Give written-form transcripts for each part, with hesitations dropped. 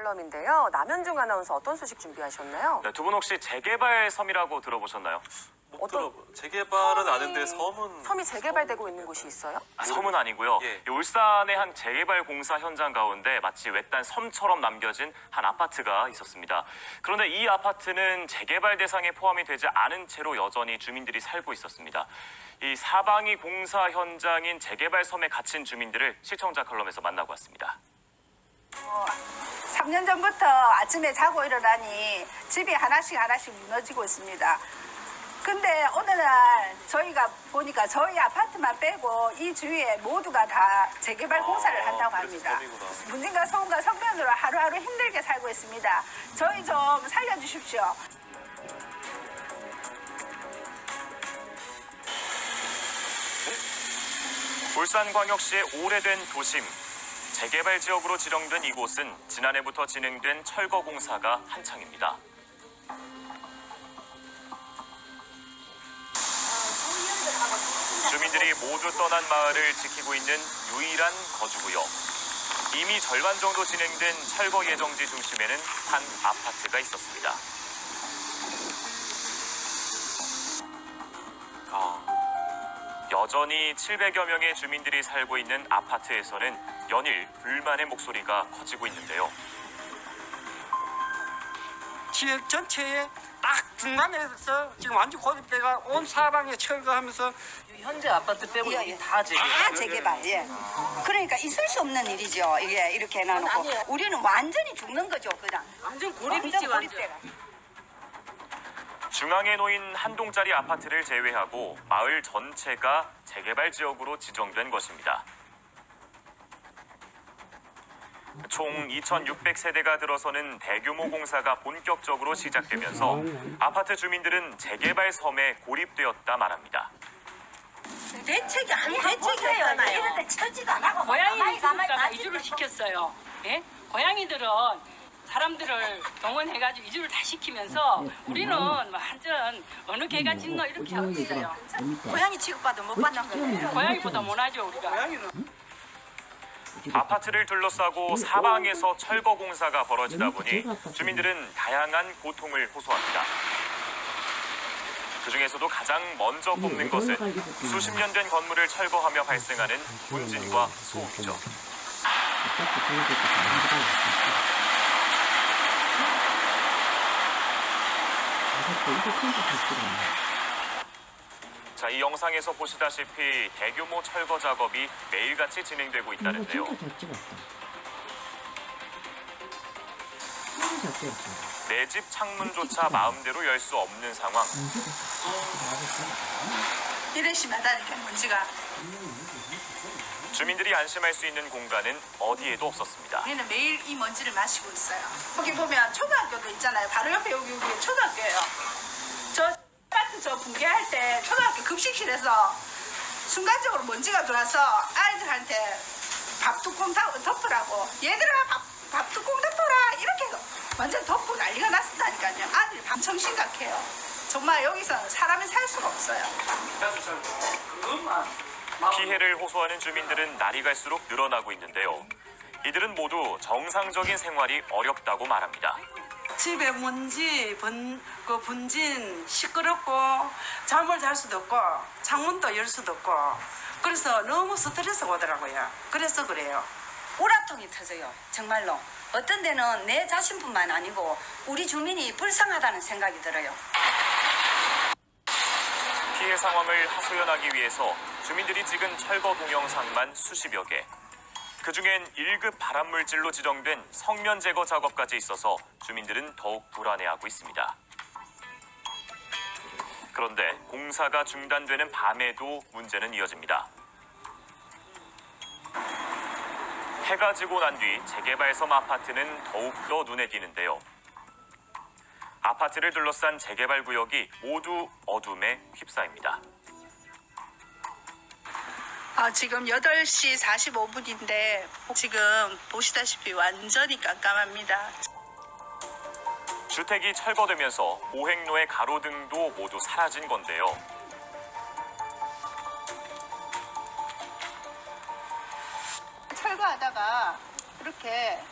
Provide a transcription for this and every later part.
칼럼인데요. 남현중 아나운서 어떤 소식 준비하셨나요? 네, 두 분 혹시 재개발 섬이라고 들어보셨나요? 재개발은 아는데 섬은 섬이 재개발되고 있는 곳이 있어요? 섬은 아니고요. 예. 이 울산의 한 재개발 공사 현장 가운데 마치 외딴 섬처럼 남겨진 한 아파트가 있었습니다. 그런데 이 아파트는 재개발 대상에 포함이 되지 않은 채로 여전히 주민들이 살고 있었습니다. 이 사방이 공사 현장인 재개발 섬에 갇힌 주민들을 시청자 칼럼에서 만나고 왔습니다. 3년 전부터 아침에 자고 일어나니 집이 하나씩 무너지고 있습니다. 근데 어느 날 저희가 보니까 저희 아파트만 빼고 이 주위에 모두가 다 재개발 공사를 한다고 합니다. 문진과 소음과 성변으로 하루하루 힘들게 살고 있습니다. 저희 좀 살려주십시오. 울산광역시의 오래된 도심, 재개발 지역으로 지정된 이곳은 지난해부터 진행된 철거 공사가 한창입니다. 주민들이 모두 떠난 마을을 지키고 있는 유일한 거주구역. 이미 절반 정도 진행된 철거 예정지 중심에는 한 아파트가 있었습니다. 여전히 700여 명의 주민들이 살고 있는 아파트에서는 연일 불만의 목소리가 커지고 있는데요. 지역 전체에 딱 중간에서 지금 완전 고립돼가 온 사방에 철거하면서 현재 아파트 빼고 여기 다 재개발. 다 재개발, 예. 그러니까 있을 수 없는 일이죠. 이게 이렇게 해놔놓고. 우리는 완전히 죽는 거죠, 그냥. 완전 고립이지 완전. 고립돼가. 중앙에 놓인 한 동짜리 아파트를 제외하고 마을 전체가 재개발 지역으로 지정된 것입니다. 총 2,600세대가 들어서는 대규모 공사가 본격적으로 시작되면서 아파트 주민들은 재개발 섬에 고립되었다 말합니다. 대책이 없잖아요. 이런데 처지도 안 하고. 고양이를 키우다가 이주를 시켰어요. 예? 고양이들은 사람들을 동원해가지고 이주를 다 시키면서 우리는 완전 어느 개가 짖노 이렇게 하고 있어요. 고양이 취급받아 못 받는 거예요. 고양이보다 못하죠 우리가. 아파트를 둘러싸고 사방에서 철거 공사가 벌어지다 보니 주민들은 다양한 고통을 호소합니다. 그중에서도 가장 먼저 꼽는 것은 수십 년 된 건물을 철거하며 발생하는 분진과 소음이죠. 자, 이 영상에서 보시다시피 대규모 철거 작업이 매일같이 진행되고 있다는데요. 내 집 창문조차 마음대로 열 수 없는 상황. 이래 심하다니까 먼지가. 주민들이 안심할 수 있는 공간은 어디에도 없었습니다. 우리는 매일 이 먼지를 마시고 있어요. 여기 보면 초등학교도 있잖아요. 바로 옆에 여기 초등학교예요. 저 아파트 저 붕괴할 때 초등학교 급식실에서 순간적으로 먼지가 들어와서 아이들한테 밥 뚜껑 덮으라고 얘들아 밥 뚜껑 덮어라 이렇게 완전 덮고 난리가 났었다니까요. 아들이 엄청 심각해요. 정말 여기서 사람이 살 수가 없어요. 피해를 호소하는 주민들은 날이 갈수록 늘어나고 있는데요. 이들은 모두 정상적인 생활이 어렵다고 말합니다. 집에 먼지, 분진, 시끄럽고 잠을 잘 수도 없고 창문도 열 수도 없고 그래서 너무 스트레스가 오더라고요. 그래서 그래요. 오락통이 터져요. 정말로. 어떤 데는 내 자신뿐만 아니고 우리 주민이 불쌍하다는 생각이 들어요. 피해 상황을 하소연하기 위해서 주민들이 찍은 철거 동영상만 수십여 개. 그중엔 1급 발암물질로 지정된 성면 제거 작업까지 있어서 주민들은 더욱 불안해하고 있습니다. 그런데 공사가 중단되는 밤에도 문제는 이어집니다. 해가 지고 난 뒤 재개발섬 아파트는 더욱더 눈에 띄는데요. 아파트를 둘러싼 재개발 구역이 모두 어둠에 휩싸입니다. 지금 8시 45분인데 지금 보시다시피 완전히 깜깜합니다. 주택이 철거되면서 보행로의 가로등도 모두 사라진 건데요. 철거하다가 이렇게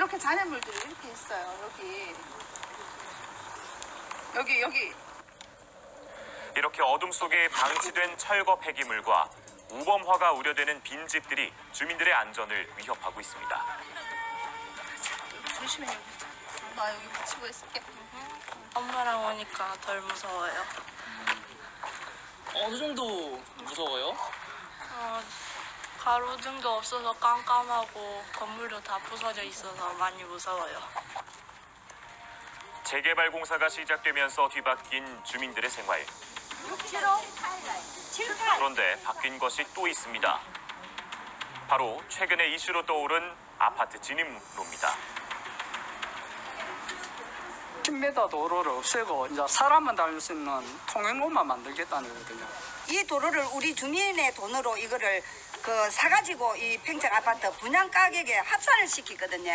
이렇게 잔해물들이 이렇게 있어요. 여기. 이렇게 어둠 속에 방치된 철거 폐기물과 우범화가 우려되는 빈집들이 주민들의 안전을 위협하고 있습니다. 조심해 여기. 나 여기 붙이고 있을게. 엄마랑 오니까 덜 무서워요. 어느 정도 무서워요? 가로등도 없어서 깜깜하고 건물도 다 부서져 있어서 많이 무서워요. 재개발 공사가 시작되면서 뒤바뀐 주민들의 생활. 그런데 바뀐 것이 또 있습니다. 바로 최근에 이슈로 떠오른 아파트 진입로입니다. 10m 도로를 없애고 이제 사람만 다닐 수 있는 통행로만 만들겠다는 거거든요. 이 도로를 우리 주민의 돈으로 이거를 사가지고 이 평택 아파트 분양 가격에 합산을 시키거든요.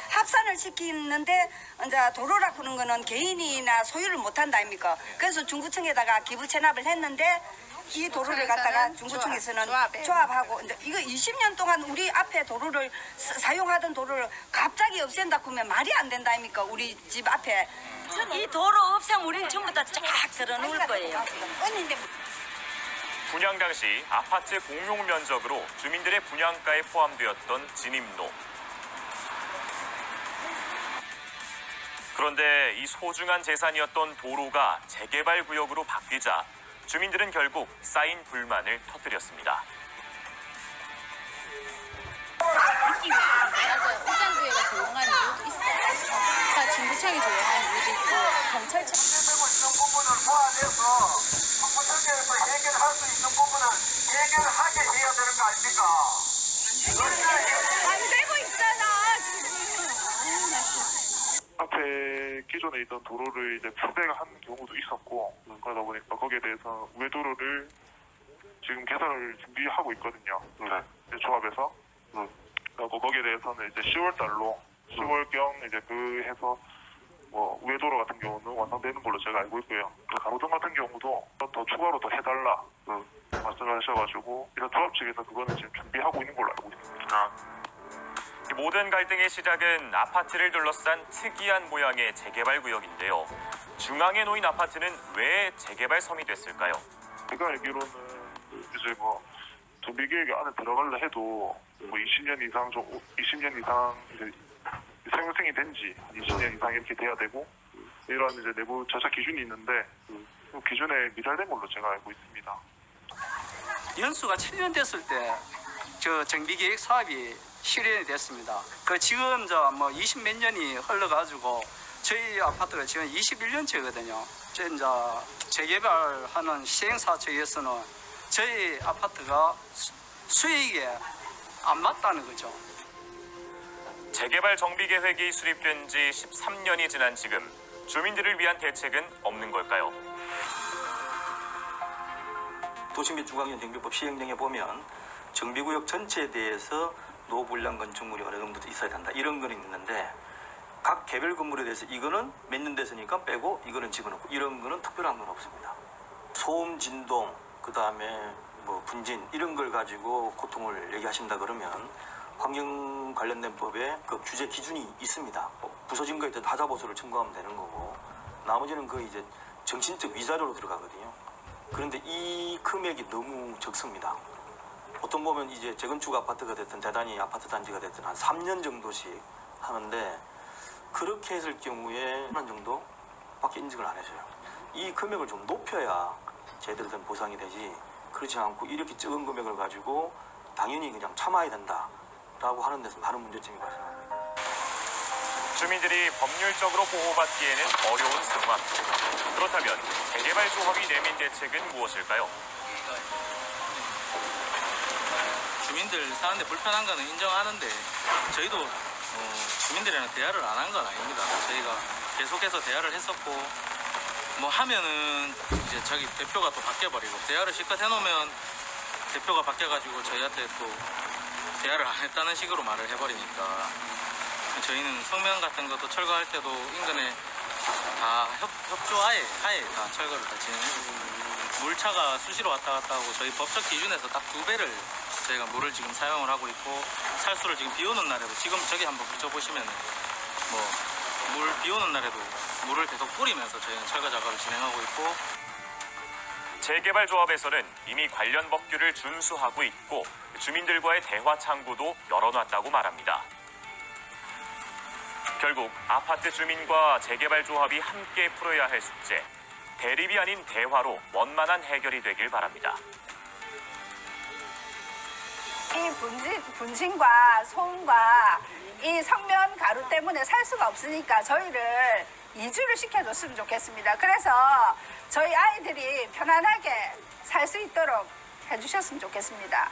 합산을 시키는데 이제 도로라 그런 거는 개인이나 소유를 못 한다 아닙니까? 그래서 중구청에다가 기부 체납을 했는데 이 도로를 갖다가 중구청에서는 조합하고 이제 이거 20년 동안 우리 앞에 도로를 사용하던 도로를 갑자기 없앤다 그러면 말이 안 된다 아닙니까? 우리 집 앞에 이 도로 없애면 우리는 전부 다 쫙 들어놓을 거예요. 분양 당시 아파트 공용 면적으로 주민들의 분양가에 포함되었던 진입로. 그런데 이 소중한 재산이었던 도로가 재개발 구역으로 바뀌자 주민들은 결국 쌓인 불만을 터뜨렸습니다. 맞아요. 울산구에가 조용한 이유도 있어요. 그러니까 중구청이 조용한 이유도 있고 경찰청. 되고 있는 부분을 보완해서 정부청에서 해결할 수 있는 부분은 해결하게 해야 되는 거 아닙니까? 안 되고 있잖아 앞에 기존에 있던 도로를 이제 푸대가 한 경우도 있었고 그러다 보니까 거기에 대해서 외도로를 지금 개설을 준비하고 있거든요. 이제 조합에서. 그리고 거기에 대해서는 이제 10월달로 10월경 이제 해서 뭐 외도로 같은 경우는 완성되는 걸로 제가 알고 있고요. 가로등 같은 경우도 더 추가로 더 해달라 말씀하셔가지고 이런 조합 측에서 그거는 지금 준비하고 있는 걸로 알고 있습니다. 이 모든 갈등의 시작은 아파트를 둘러싼 특이한 모양의 재개발 구역인데요. 중앙에 놓인 아파트는 왜 재개발 섬이 됐을까요? 제가 알기로는 이제 정비계획 안에 들어가려 해도 20년 이상 이제 생성이 된 지 20년 이상 이렇게 돼야 되고 이런 이제 내부 절차 기준이 있는데 그 기준에 미달된 걸로 제가 알고 있습니다. 연수가 7년 됐을 때 저 정비계획 사업이 실현이 됐습니다. 지금 20몇 년이 흘러가지고 저희 아파트가 지금 21년째거든요. 이제 재개발하는 시행사 측에서는 저희 아파트가 수익에 안 맞다는 거죠. 재개발 정비계획이 수립된 지 13년이 지난 지금 주민들을 위한 대책은 없는 걸까요? 도시 및 중앙형 정비법 시행령에 보면 정비구역 전체에 대해서 노불량 건축물이 어느 정도 있어야 된다 이런 건 있는데 각 개별 건물에 대해서 이거는 몇 년 됐으니까 빼고 이거는 집어넣고 이런 거는 특별한 건 없습니다. 소음, 진동, 그 다음에 분진 이런 걸 가지고 고통을 얘기하신다 그러면 환경 관련된 법에 그 규제 기준이 있습니다. 부서진 거에 대한 하자보수를 청구하면 되는 거고 나머지는 이제 정신적 위자료로 들어가거든요. 그런데 이 금액이 너무 적습니다. 보통 보면 이제 재건축 아파트가 됐든 대단히 아파트 단지가 됐든 한 3년 정도씩 하는데 그렇게 했을 경우에 한 정도 밖에 인증을 안 해줘요. 이 금액을 좀 높여야 제대로 된 보상이 되지 그렇지 않고 이렇게 적은 금액을 가지고 당연히 그냥 참아야 된다라고 하는 데서 많은 문제점이 발생합니다. 주민들이 법률적으로 보호받기에는 어려운 상황. 그렇다면 재개발 조합이 내민 대책은 무엇일까요? 주민들 사는데 불편한 거는 인정하는데 저희도 주민들이랑 대화를 안 한 건 아닙니다. 저희가 계속해서 대화를 했었고 하면은 이제 저기 대표가 또 바뀌어버리고 대화를 실컷 해놓으면 대표가 바뀌어가지고 저희한테 또 대화를 안 했다는 식으로 말을 해버리니까 저희는 성명 같은 것도 철거할 때도 인근에 다 협조하에 다 철거를 다 진행해주고 물차가 수시로 왔다 갔다 하고 저희 법적 기준에서 딱 2배를 저희가 물을 지금 사용을 하고 있고 살수를 지금 비 오는 날에도 지금 저기 한번 붙여보시면 물 비 오는 날에도 물을 계속 뿌리면서 저희는 철거 작업을 진행하고 있고 재개발조합에서는 이미 관련 법규를 준수하고 있고 주민들과의 대화 창구도 열어놨다고 말합니다. 결국 아파트 주민과 재개발조합이 함께 풀어야 할 숙제, 대립이 아닌 대화로 원만한 해결이 되길 바랍니다. 이 분진과 소음과 이 성면 가루 때문에 살 수가 없으니까 저희를 이주를 시켜줬으면 좋겠습니다. 그래서 저희 아이들이 편안하게 살 수 있도록 해주셨으면 좋겠습니다.